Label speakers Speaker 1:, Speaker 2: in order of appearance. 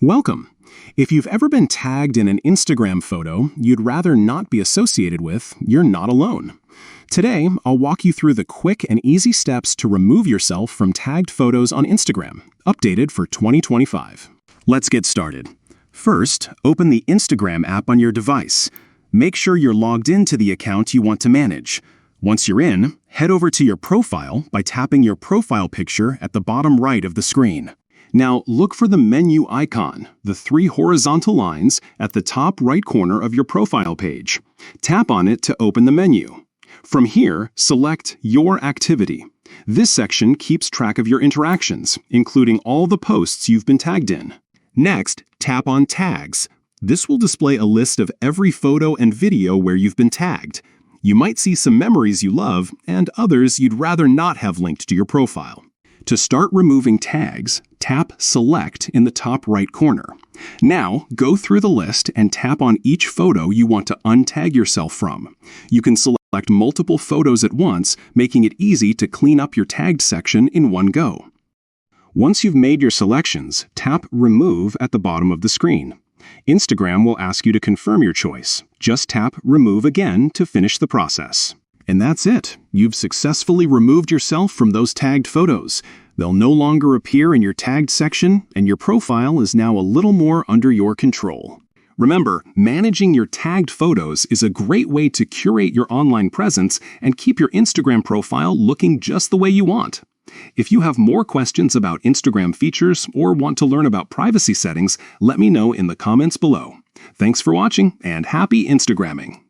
Speaker 1: Welcome! If you've ever been tagged in an Instagram photo you'd rather not be associated with, you're not alone. Today, I'll walk you through the quick and easy steps to remove yourself from tagged photos on Instagram, updated for 2025. Let's get started. First, open the Instagram app on your device. Make sure you're logged into the account you want to manage. Once you're in, head over to your profile by tapping your profile picture at the bottom right of the screen. Now, look for the menu icon, the three horizontal lines at the top right corner of your profile page. Tap on it to open the menu. From here, select Your Activity. This section keeps track of your interactions, including all the posts you've been tagged in. Next, tap on Tags. This will display a list of every photo and video where you've been tagged. You might see some memories you love and others you'd rather not have linked to your profile. To start removing tags, tap Select in the top right corner. Now, go through the list and tap on each photo you want to untag yourself from. You can select multiple photos at once, making it easy to clean up your tagged section in one go. Once you've made your selections, tap Remove at the bottom of the screen. Instagram will ask you to confirm your choice. Just tap Remove again to finish the process. And that's it. You've successfully removed yourself from those tagged photos. They'll no longer appear in your tagged section, and your profile is now a little more under your control. Remember, managing your tagged photos is a great way to curate your online presence and keep your Instagram profile looking just the way you want. If you have more questions about Instagram features or want to learn about privacy settings, let me know in the comments below. Thanks for watching, and happy Instagramming!